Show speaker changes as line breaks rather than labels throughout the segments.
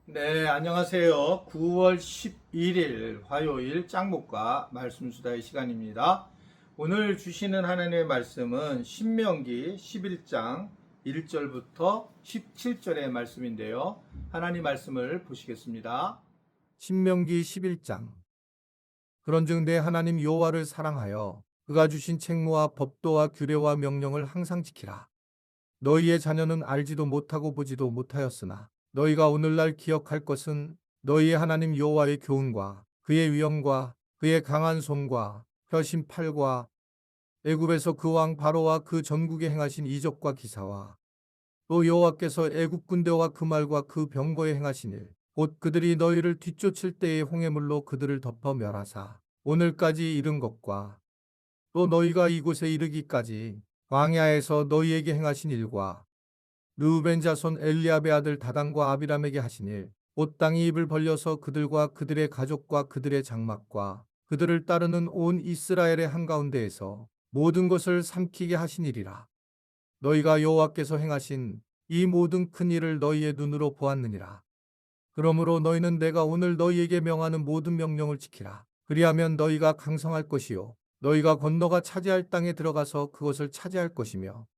네, 안녕하세요. 9월 11일 화요일 짱목과 말씀수다의 시간입니다. 오늘 주시는 하나님의 말씀은 신명기 11장 1절부터 17절의 말씀인데요. 하나님 말씀을 보시겠습니다. 신명기 11장. 그런즉 내 하나님 여호와를 사랑하여 그가 주신 책무와 법도와 규례와 명령을 항상 지키라. 너희의 자녀는 알지도 못하고 보지도 못하였으나 너희가 오늘날 기억할 것은 너희의 하나님 여호와의 교훈과 그의 위엄과 그의 강한 손과 펴신 팔과 애굽에서 그 왕 바로와 그 전국에 행하신 이적과 기사와 또 여호와께서 애굽 군대와 그 말과 그 병거에 행하신 일 곧 그들이 너희를 뒤쫓을 때의 홍해물로 그들을 덮어 멸하사 오늘까지 이른 것과 또 너희가 이곳에 이르기까지 광야에서 너희에게 행하신 일과 르우벤 자손 엘리압의 아들 다단과 아비람에게 하신 일, 곧 땅이 입을 벌려서 그들과 그들의 가족과 그들의 장막과 그들을 따르는 온 이스라엘의 한가운데에서 모든 것을 삼키게 하신 일이라. 너희가 여호와께서 행하신 이 모든 큰 일을 너희의 눈으로 보았느니라. 그러므로 너희는 내가 오늘 너희에게 명하는 모든 명령을 지키라. 그리하면 너희가 강성할 것이요 너희가 건너가 차지할 땅에 들어가서 그것을 차지할 것이며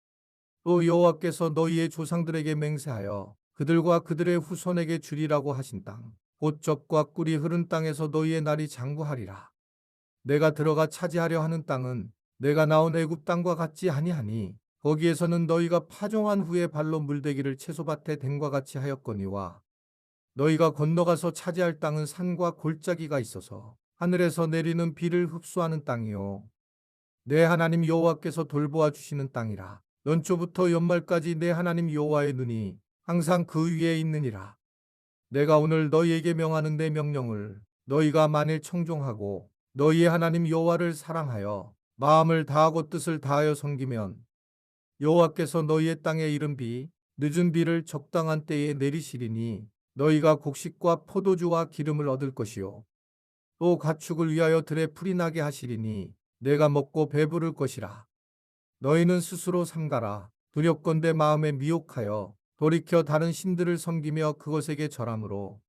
또 여호와께서 너희의 조상들에게 맹세하여 그들과 그들의 후손에게 주리라고 하신 땅, 곧 젖과 꿀이 흐른 땅에서 너희의 날이 장구하리라. 내가 들어가 차지하려 하는 땅은 내가 나온 애굽 땅과 같지 아니하니 거기에서는 너희가 파종한 후에 발로 물대기를 채소밭에 댐과 같이 하였거니와 너희가 건너가서 차지할 땅은 산과 골짜기가 있어서 하늘에서 내리는 비를 흡수하는 땅이요 내 하나님 여호와께서 돌보아 주시는 땅이라. 연초부터 연말까지 내 하나님 여호와의 눈이 항상 그 위에 있느니라. 내가 오늘 너희에게 명하는 내 명령을 너희가 만일 청종하고 너희의 하나님 여호와를 사랑하여 마음을 다하고 뜻을 다하여 섬기면 여호와께서 너희의 땅에 이른 비 늦은 비를 적당한 때에 내리시리니 너희가 곡식과 포도주와 기름을 얻을 것이요 또 가축을 위하여 들에 풀이 나게 하시리니 내가 먹고 배부를 것이라. 너희는 스스로 삼가라. 두렵건대 마음에 미혹하여 돌이켜 다른 신들을 섬기며 그것에게 절함으로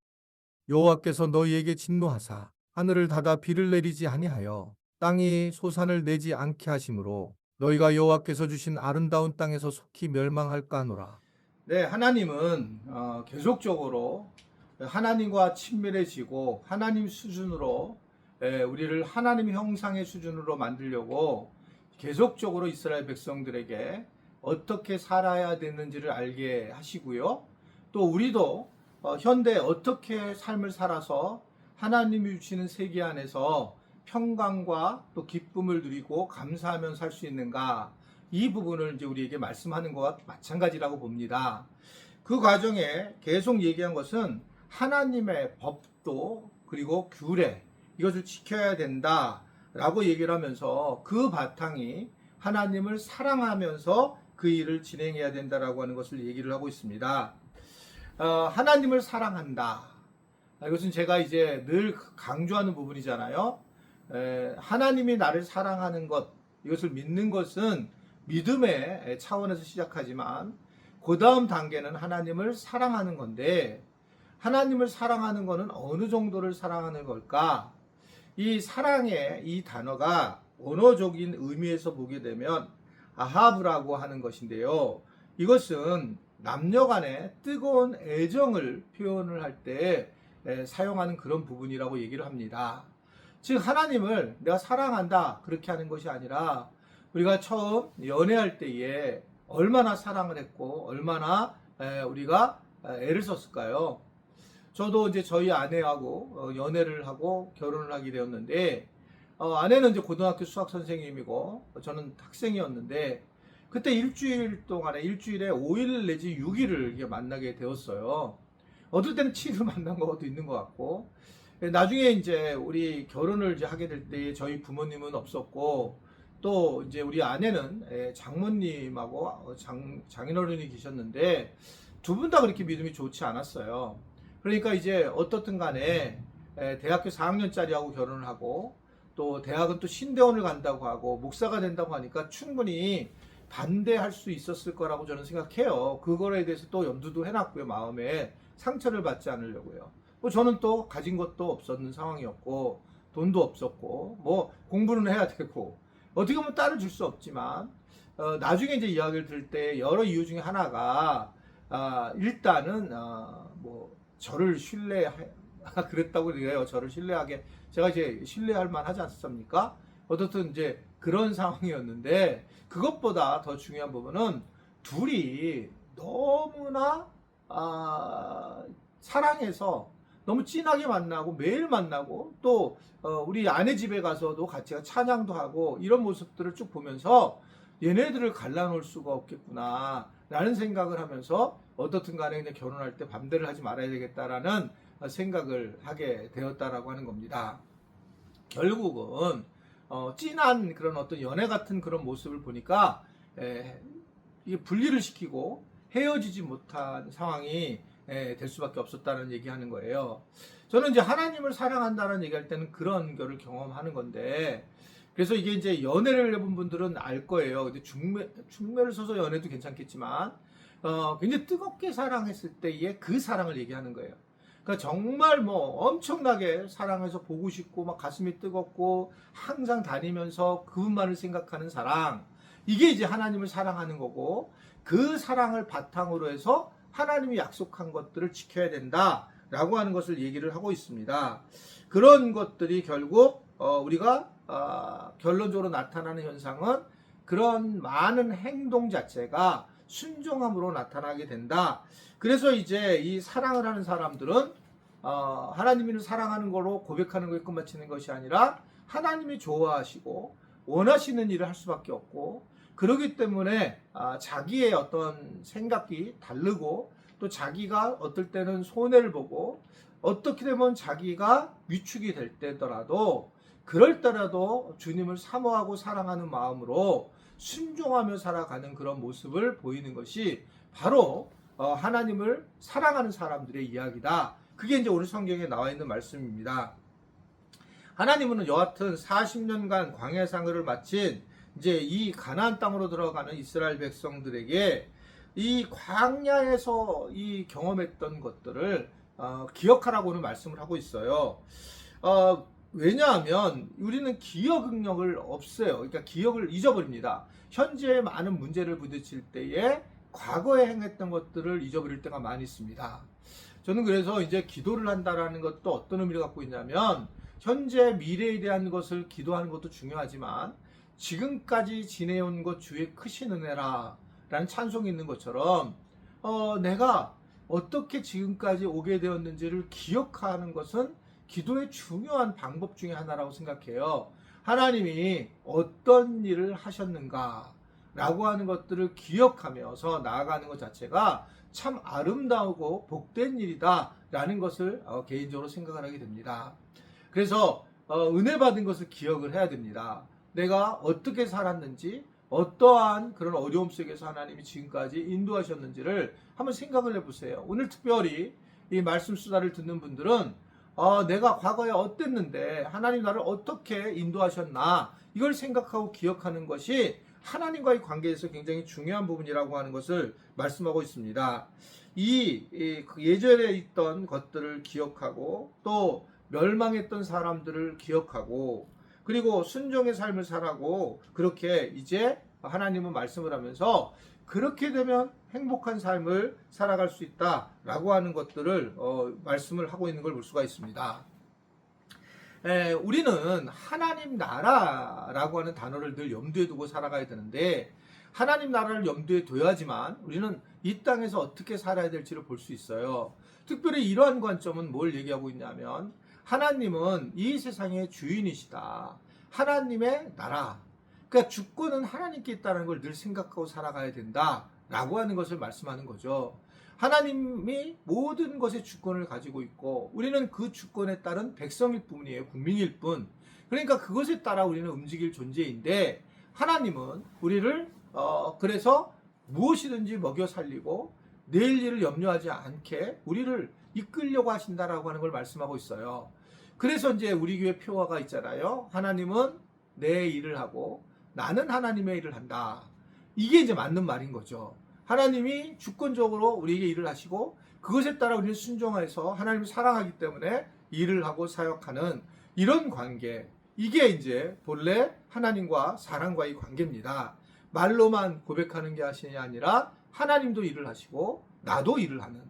여호와께서 너희에게 진노하사 하늘을 닫아 비를 내리지 아니하여 땅이 소산을 내지 않게 하심으로 너희가 여호와께서 주신 아름다운 땅에서 속히 멸망할까 하노라. 네, 하나님은 계속적으로 하나님과 친밀해지고 하나님 수준으로 우리를 하나님 형상의 수준으로 만들려고 계속적으로 이스라엘 백성들에게 어떻게 살아야 되는지를 알게 하시고요. 또 우리도 현대 어떻게 삶을 살아서 하나님이 주시는 세계 안에서 평강과 또 기쁨을 누리고 감사하며 살 수 있는가, 이 부분을 이제 우리에게 말씀하는 것과 마찬가지라고 봅니다. 그 과정에 계속 얘기한 것은 하나님의 법도 그리고 규례, 이것을 지켜야 된다라고 얘기를 하면서 그 바탕이 하나님을 사랑하면서 그 일을 진행해야 된다라고 하는 것을 얘기를 하고 있습니다. 하나님을 사랑한다. 이것은 제가 이제 늘 강조하는 부분이잖아요. 하나님이 나를 사랑하는 것, 이것을 믿는 것은 믿음의 차원에서 시작하지만 그 다음 단계는 하나님을 사랑하는 건데, 하나님을 사랑하는 것은 어느 정도를 사랑하는 걸까? 이 사랑의 이 단어가 언어적인 의미에서 보게 되면 아하브라고 하는 것인데요. 이것은 남녀 간의 뜨거운 애정을 표현을 할 때 사용하는 그런 부분이라고 얘기를 합니다. 즉 하나님을 내가 사랑한다 그렇게 하는 것이 아니라 우리가 처음 연애할 때에 얼마나 사랑을 했고 얼마나 우리가 애를 썼을까요? 저도 이제 저희 아내하고 연애를 하고 결혼을 하게 되었는데, 아내는 이제 고등학교 수학 선생님이고 저는 학생이었는데, 그때 일주일 동안에 일주일에 5일 내지 6일을 만나게 되었어요. 어떨 때는 7일 만난 것도 있는 것 같고, 나중에 이제 우리 결혼을 이제 하게 될 때 저희 부모님은 없었고, 또 이제 우리 아내는 장모님하고 장인어른이 계셨는데 두 분 다 그렇게 믿음이 좋지 않았어요. 그러니까 이제 어떻든 간에 대학교 4학년짜리하고 결혼을 하고 또 대학은 또 신대원을 간다고 하고 목사가 된다고 하니까 충분히 반대할 수 있었을 거라고 저는 생각해요. 그거에 대해서 또 염두도 해놨고요. 마음에 상처를 받지 않으려고요. 뭐 저는 또 가진 것도 없었는 상황이었고 돈도 없었고 뭐 공부는 해야 되고 어떻게 보면 딸을 줄 수 없지만 나중에 이제 이야기를 들을 때 여러 이유 중에 하나가 일단은 뭐 저를 그랬다고 그래요. 저를 신뢰하게 제가 이제 신뢰할 만하지 않습니까? 어떻든 이제 그런 상황이었는데 그것보다 더 중요한 부분은 둘이 너무나 사랑해서 너무 진하게 만나고 매일 만나고 또 우리 아내 집에 가서도 같이 찬양도 하고 이런 모습들을 쭉 보면서 얘네들을 갈라놓을 수가 없겠구나 라는 생각을 하면서 어떻든 간에 그냥 결혼할 때 반대를 하지 말아야 되겠다라는 생각을 하게 되었다라고 하는 겁니다. 결국은 진한 그런 어떤 연애 같은 그런 모습을 보니까 이게 분리를 시키고 헤어지지 못한 상황이 될 수밖에 없었다는 얘기하는 거예요. 저는 이제 하나님을 사랑한다는 얘기할 때는 그런 거를 경험하는 건데 그래서 이게 이제 연애를 해본 분들은 알 거예요. 근데 중매를 서서 연애도 괜찮겠지만 굉장히 뜨겁게 사랑했을 때의 그 사랑을 얘기하는 거예요. 그러니까 정말 뭐 엄청나게 사랑해서 보고 싶고 막 가슴이 뜨겁고 항상 다니면서 그분만을 생각하는 사랑, 이게 이제 하나님을 사랑하는 거고 그 사랑을 바탕으로 해서 하나님이 약속한 것들을 지켜야 된다라고 하는 것을 얘기를 하고 있습니다. 그런 것들이 결국 우리가 결론적으로 나타나는 현상은 그런 많은 행동 자체가 순종함으로 나타나게 된다. 그래서 이제 이 사랑을 하는 사람들은 하나님을 사랑하는 거로 고백하는 것에 끝마치는 것이 아니라 하나님이 좋아하시고 원하시는 일을 할 수밖에 없고 그렇기 때문에 자기의 어떤 생각이 다르고 또 자기가 어떨 때는 손해를 보고 어떻게 되면 자기가 위축이 될 때더라도 그럴 때라도 주님을 사모하고 사랑하는 마음으로 순종하며 살아가는 그런 모습을 보이는 것이 바로 하나님을 사랑하는 사람들의 이야기다. 그게 이제 오늘 성경에 나와 있는 말씀입니다. 하나님은 여하튼 40년간 광야 생활을 마친 이제 이 가나안 땅으로 들어가는 이스라엘 백성들에게 이 광야에서 이 경험했던 것들을 기억하라고는 말씀을 하고 있어요. 왜냐하면 우리는 기억 능력을 없어요. 그러니까 기억을 잊어버립니다. 현재의 많은 문제를 부딪힐 때에 과거에 행했던 것들을 잊어버릴 때가 많이 있습니다. 저는 그래서 이제 기도를 한다라는 것도 어떤 의미를 갖고 있냐면 현재 미래에 대한 것을 기도하는 것도 중요하지만 지금까지 지내온 것 주의 크신 은혜라 라는 찬송이 있는 것처럼 내가 어떻게 지금까지 오게 되었는지를 기억하는 것은 기도의 중요한 방법 중에 하나라고 생각해요. 하나님이 어떤 일을 하셨는가 라고 하는 것들을 기억하면서 나아가는 것 자체가 참 아름다우고 복된 일이다 라는 것을 개인적으로 생각을 하게 됩니다. 그래서 은혜 받은 것을 기억을 해야 됩니다. 내가 어떻게 살았는지 어떠한 그런 어려움 속에서 하나님이 지금까지 인도하셨는지를 한번 생각을 해보세요. 오늘 특별히 이 말씀 수다를 듣는 분들은 내가 과거에 어땠는데 하나님 나를 어떻게 인도하셨나 이걸 생각하고 기억하는 것이 하나님과의 관계에서 굉장히 중요한 부분이라고 하는 것을 말씀하고 있습니다. 이 예전에 있던 것들을 기억하고 또 멸망했던 사람들을 기억하고 그리고 순종의 삶을 살아고 그렇게 이제 하나님은 말씀을 하면서 그렇게 되면 행복한 삶을 살아갈 수 있다라고 하는 것들을 말씀을 하고 있는 걸 볼 수가 있습니다. 우리는 하나님 나라라고 하는 단어를 늘 염두에 두고 살아가야 되는데 하나님 나라를 염두에 둬야지만 우리는 이 땅에서 어떻게 살아야 될지를 볼 수 있어요. 특별히 이러한 관점은 뭘 얘기하고 있냐면 하나님은 이 세상의 주인이시다. 하나님의 나라. 그러니까 주권은 하나님께 있다는 걸 늘 생각하고 살아가야 된다라고 하는 것을 말씀하는 거죠. 하나님이 모든 것의 주권을 가지고 있고 우리는 그 주권에 따른 백성일 뿐이에요. 국민일 뿐. 그러니까 그것에 따라 우리는 움직일 존재인데 하나님은 우리를 그래서 무엇이든지 먹여 살리고 내일 일을 염려하지 않게 우리를 이끌려고 하신다라고 하는 걸 말씀하고 있어요. 그래서 이제 우리 교회 표어가 있잖아요. 하나님은 내 일을 하고 나는 하나님의 일을 한다. 이게 이제 맞는 말인 거죠. 하나님이 주권적으로 우리에게 일을 하시고 그것에 따라 우리는 순종해서 하나님을 사랑하기 때문에 일을 하고 사역하는 이런 관계, 이게 이제 본래 하나님과 사람과의 관계입니다. 말로만 고백하는 게 아니라 하나님도 일을 하시고 나도 일을 하는,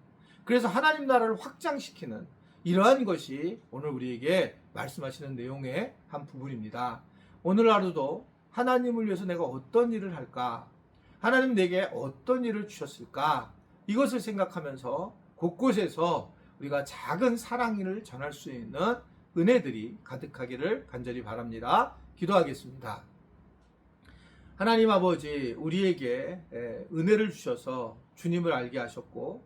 그래서 하나님 나라를 확장시키는 이러한 것이 오늘 우리에게 말씀하시는 내용의 한 부분입니다. 오늘 하루도 하나님을 위해서 내가 어떤 일을 할까? 하나님 내게 어떤 일을 주셨을까? 이것을 생각하면서 곳곳에서 우리가 작은 사랑을 전할 수 있는 은혜들이 가득하기를 간절히 바랍니다. 기도하겠습니다. 하나님 아버지, 우리에게 은혜를 주셔서 주님을 알게 하셨고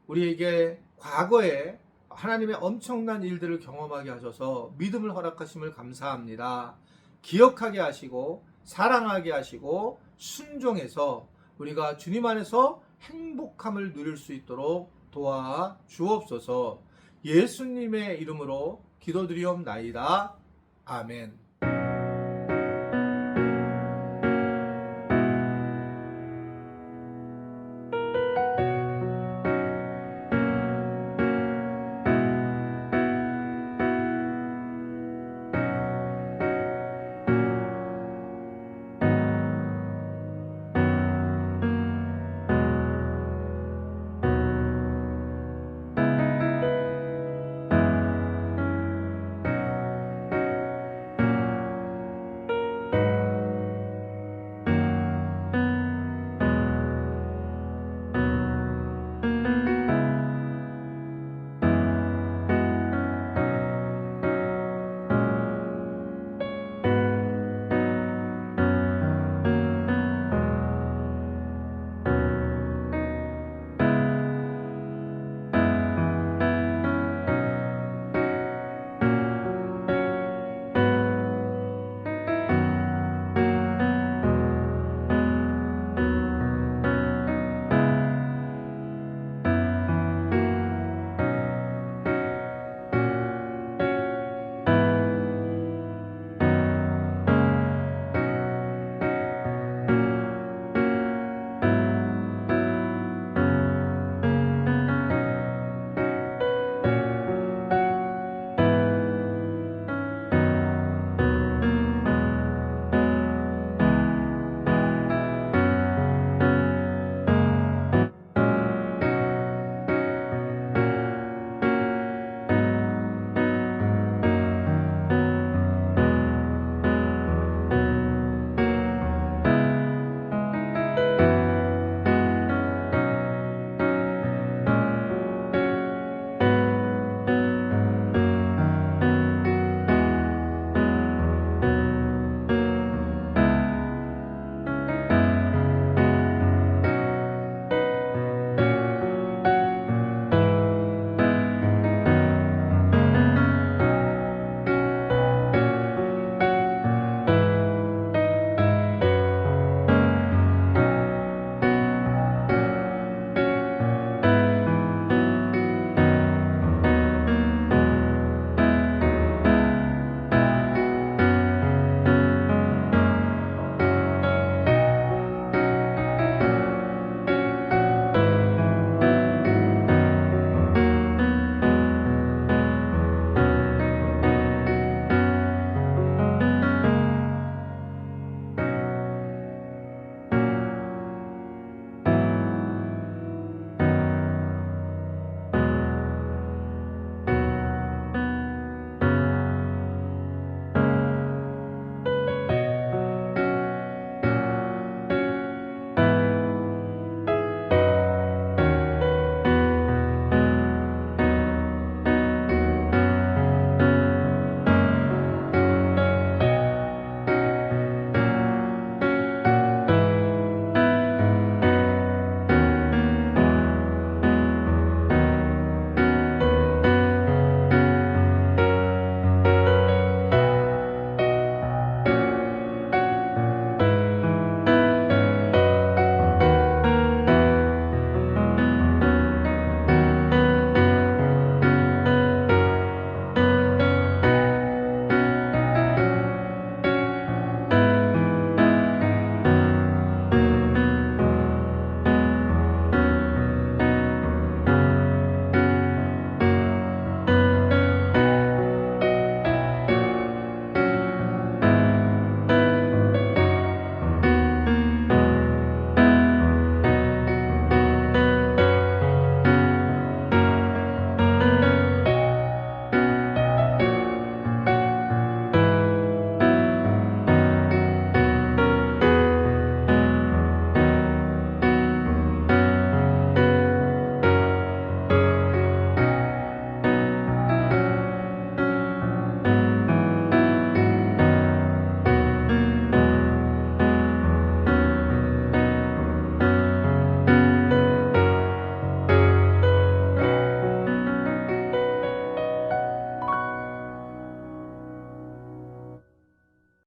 우리에게 과거에 하나님의 엄청난 일들을 경험하게 하셔서 믿음을 허락하심을 감사합니다. 기억하게 하시고 사랑하게 하시고 순종해서 우리가 주님 안에서 행복함을 누릴 수 있도록 도와 주옵소서. 예수님의 이름으로 기도드리옵나이다. 아멘.